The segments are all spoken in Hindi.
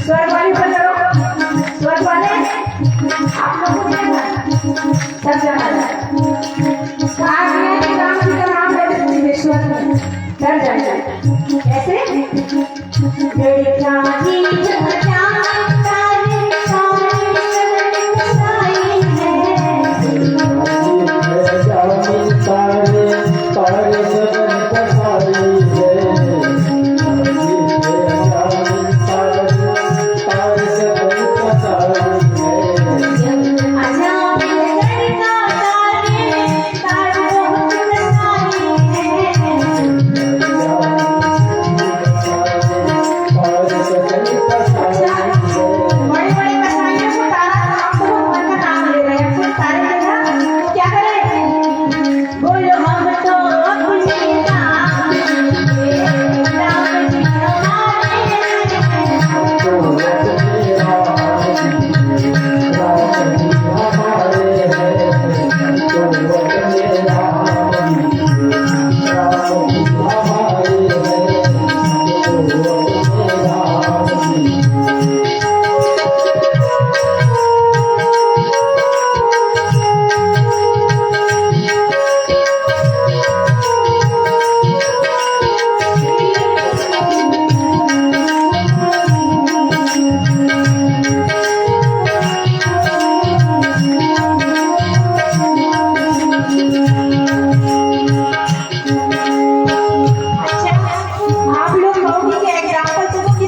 स्वर्ग वाली पर करो, स्वर्ग वाले आप लोगों ने सब जाना राम जी का नाम लेते थे स्वर्ग में डर जाए कैसे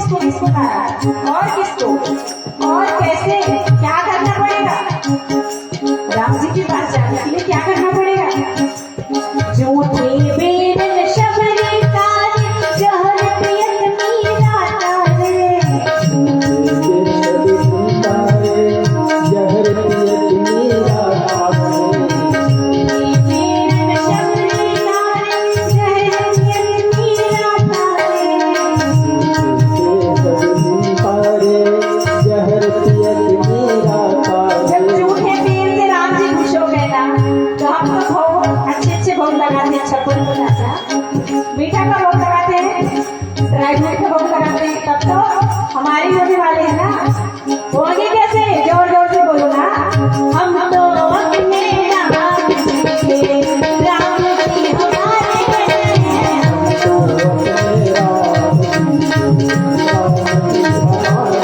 और किसको और कैसे क्या करना पड़ेगा राम जी के पास जाने के लिए क्या करना पड़ेगा झूठे बेरन शबरी तारे जहर पियत मीरा तारे जहर पियत मीरा बेरन शबरी तारे जहर पियत मीरा तारे जब झूठे पीर से राम जी खुश हो गए ना तो हम तो अच्छे अच्छे भोग लगाते हैं, छप्पन भोग आता है, मीठा का भोग लगाते हैं, ड्राई फ्रूट का भोग लगाते हैं, तब तो हमारे होने वाले हैं ना। होंगे कैसे? जोर जोर से बोलो ना। हम तो अपने राम जी के, राम जी हमारे हैं। हम तो अपने राम जी के, राम जी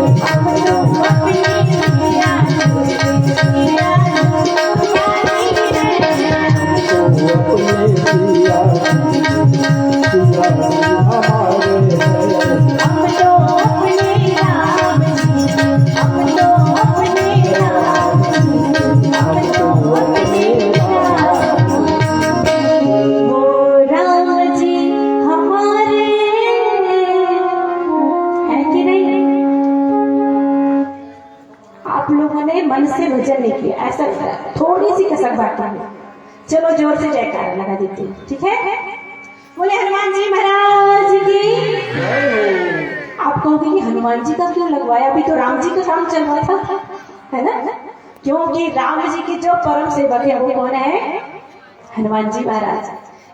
हमारे हैं। हम तो अपने राम जी के, राम जी हमारे हैं। हम तो अपने सिया जी के, हमारे हैं। हम तो अपने राम जी, हम तो अपने राम जी, हम तो अपने राम जी। वो राम जी हमारे है कि नहीं? आप लोगों ने मन से भजन नहीं किया, ऐसा थोड़ी सी कसक बाकी है। चलो जोर से जयकारा लगा देती हूँ, ठीक है? बोले हनुमान जी महाराज की। आप कहोगे कि हनुमान जी का क्यों लगवाया? अभी तो राम जी का काम चल रहा था, है ना? क्योंकि राम जी के जो परम सेवक है वो कौन है? हनुमान जी महाराज।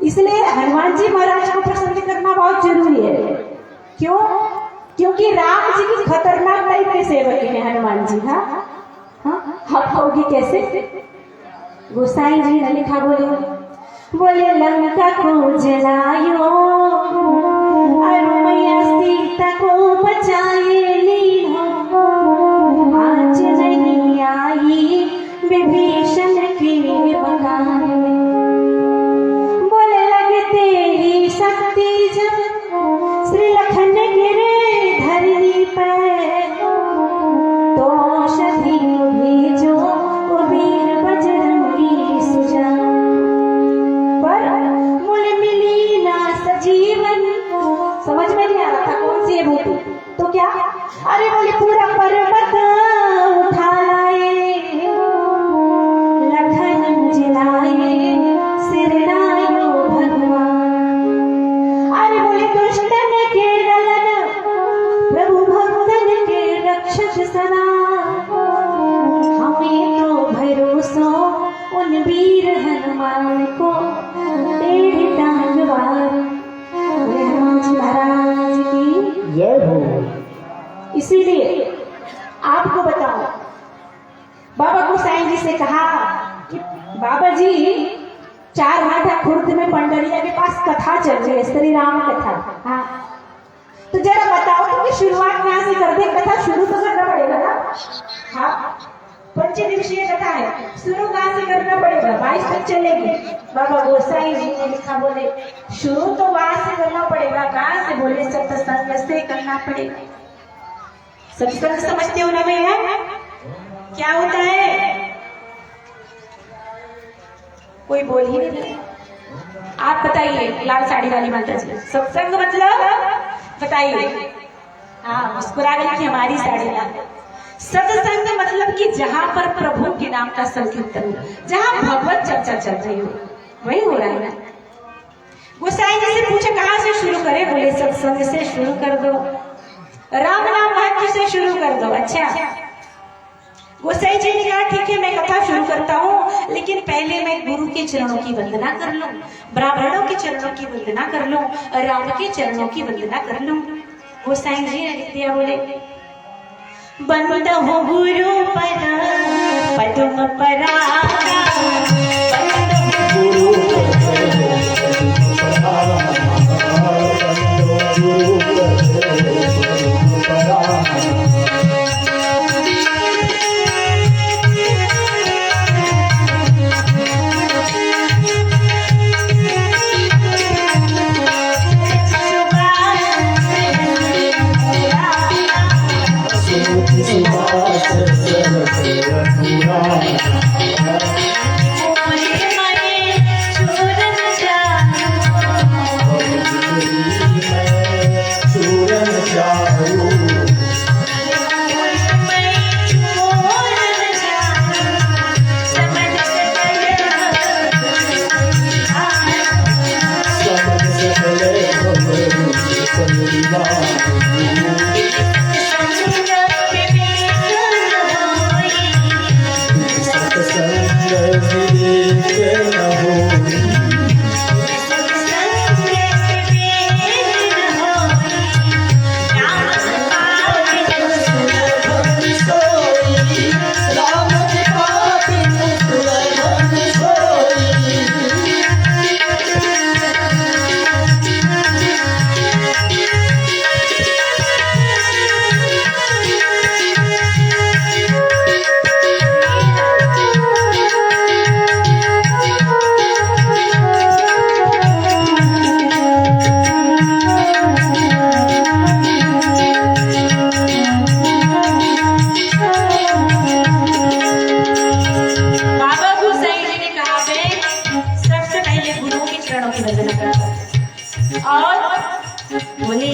इसलिए हनुमान जी महाराज को प्रसन्न करना बहुत जरूरी है। क्यों? क्योंकि राम जी की खतरनाक टाइप के सेवक है हनुमान जी। हाँ हाँ, आप कहोगे कैसे? गोसाई जी ने लिखा, बोले लंका को जलायो और मैया सीता को बचाए लीनो, आज नहीं आई विभीषण के बगान में। बोले लगे तेरी शक्ति जब श्री लखन गिरे धरनी पर, तो औषधि भेजो वो वीर बजरंगी सुजा। पर मुझे मिली ना सजीवन, समझ में नहीं आ रहा था कौन सी है बूटी। तो क्या? अरे बोले पूरा पर्वत उठा लाए, लखन जिलाए सिरनायो भगवान। अरे बोले दुष्टन के दलन, प्रभु भक्तन के रक्षक सदा, हमें तो भरोसा उन वीर हनुमान को, तेरे टांगवार। बोले हनुमान जी महाराज की जय हो। इसीलिए आपको बताओ, बाबा गोसाई जी से कहा कि बाबा जी 4 घाटा खुर्द में पंडरिया के पास कथा चल रही है, श्री राम कथा। हाँ, तो जरा बताओ तो कि शुरुआत कहाँ से कर दे? कथा शुरू तो करना पड़ेगा ना। हाँ, 5 दिवसीय कथा है, शुरू कहाँ से करना पड़ेगा? 22 तक चलेगी। बाबा गोसाई जी ने लिखा, बोले शुरू तो वहां से करना पड़ेगा। कहाँ से? बोले सत्संग से करना पड़ेगा। सत्संग समझते हो ना भैया? क्या होता है? कोई बोल ही नहीं। आप बताइए लाल साड़ी वाली माता जी, सत्संग मतलब बताइए। हाँ, मुस्कुरा गई कि हमारी साड़ी लाल। सत्संग मतलब कि जहां पर प्रभु के नाम का संकीर्तन, जहां भगवत चर्चा चल रही हो, वही हो रहा है ना। गोसाई जी से पूछे कहां से शुरू करें? बोले सत्संग से शुरू कर दो, राम नाम वाक्य से शुरू कर दो। अच्छा, गोसाई जी ने कहा ठीक है, मैं कथा शुरू करता हूँ, लेकिन पहले मैं गुरु के चरणों की वंदना कर लूं, ब्राह्मणों के चरणों की वंदना कर लूं, राम के चरणों की वंदना कर लूं। गोसाई जी ने लिख दिया, बोले बंद हो गुरु पद पदम परागा, बंद हो गुरु चरणों की वंदना करता हूँ और बोले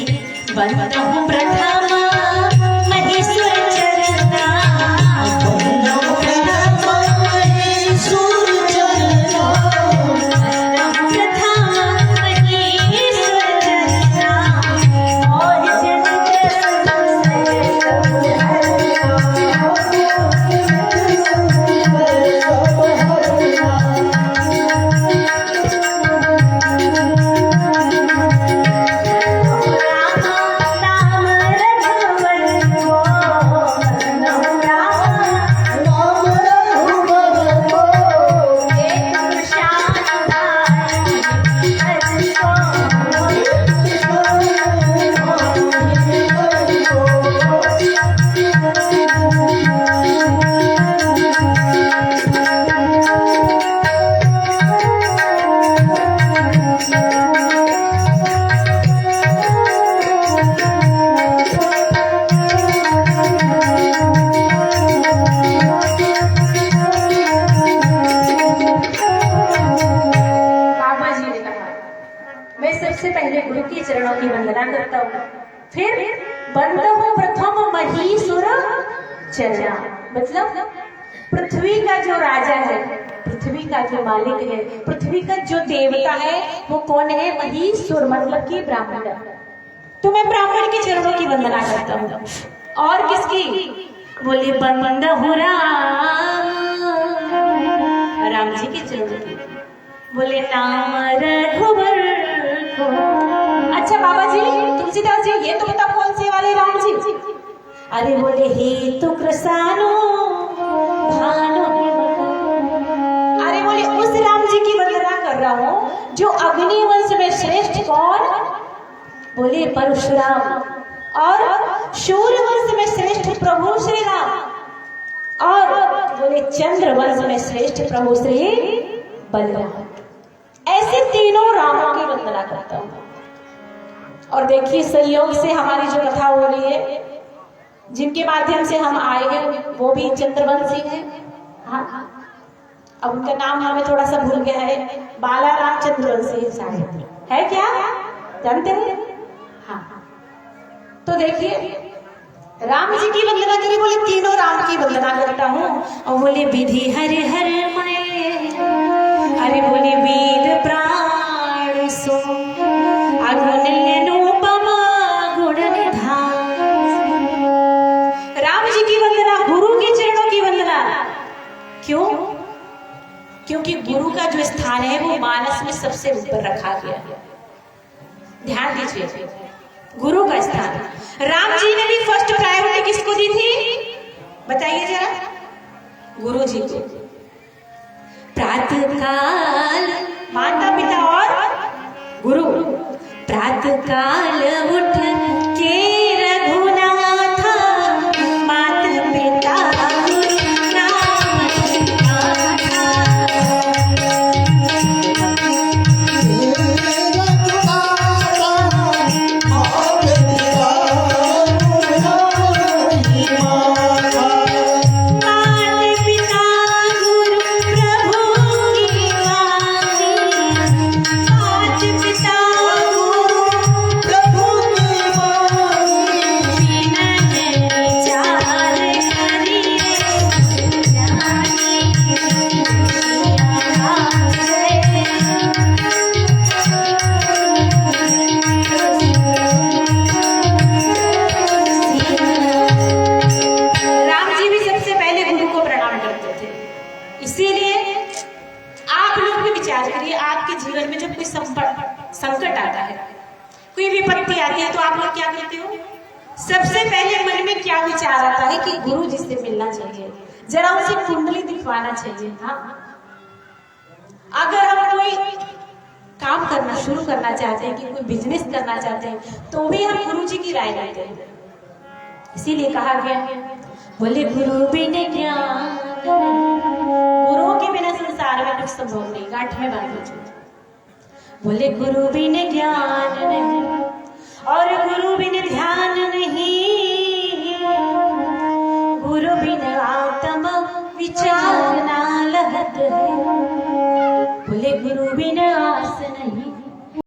वंदना हूँ प्रथम महेश्वर चरना, चरणों की वंदना करता हूँ, फिर बनता हूँ प्रथम महीसुर चरना। मतलब पृथ्वी का जो राजा है, पृथ्वी का जो मालिक है, पृथ्वी का जो देवता है वो कौन है? महीसुर, मतलब कि ब्राह्मण। तो मैं ब्राह्मण के चरणों की वंदना करता हूँ। और किसकी? बोले बंदा हो राम जी के चरणों की। बोले नाम रघुवर को। अच्छा बाबा जी, तुलसीदास जी, ये तो बताओ कौन से वाले राम जी? अरे बोले हे तो कृष्णो भानु। अरे बोले उस राम जी की वंदना कर रहा हूँ जो अग्निवंश में श्रेष्ठ। कौन? बोले परशुराम। और शूरवंश में श्रेष्ठ प्रभु श्री राम। और बोले चंद्रवंश में श्रेष्ठ प्रभु श्री बलराम। ऐसे तीनों रामों की वंदना करता हूँ। और देखिए संयोग से हमारी जो कथा हो रही है, जिनके माध्यम से हम आए हैं, वो भी चंद्रवंशी है। हाँ, अब उनका नाम हमें थोड़ा सा भूल गया है, बाला राम चंद्रवंशी शायद है, क्या जानते हैं? हाँ, तो देखिए राम जी की वंदना करिए। बोले तीनों राम की वंदना करता हूँ। और बोले विधि हर हर मय, अरे बोले वेद प्राण सो अगुण अनुपमा गुण निधान। राम जी की वंदना, गुरु के चरणों की वंदना। क्यों? क्योंकि गुरु का जो स्थान है वो मानस में सबसे ऊपर रखा गया है। ध्यान दीजिए, गुरु का स्थान। राम जी ने भी फर्स्ट प्रायोरिटी किसको दी थी? बताइए जरा। गुरु जी को। प्रातः काल माता पिता और गुरु। प्रातः काल उठ के रघुनाथ, माता पिता संकट आता है, कोई विपत्ति आती है, तो आप लोग क्या करते हो? सबसे पहले मन में क्या विचार आता है कि गुरु जी से मिलना चाहिए, जरा उनसे कुंडली दिखवाना चाहिए। हाँ, अगर हम कोई काम करना शुरू करना चाहते हैं, कि कोई बिजनेस करना चाहते हैं, तो भी हम गुरु जी की राय लेते हैं। इसीलिए कहा गया, बोले गुरु बिना ज्ञान, गुरु के बिना संसार में कुछ संभव नहीं। गांठ में बांध लीजिए। बोले गुरु बिन ज्ञान नहीं, और गुरु बिन ध्यान नहीं, गुरु बिन आत्म विचार ना लहत है। बोले गुरु बिन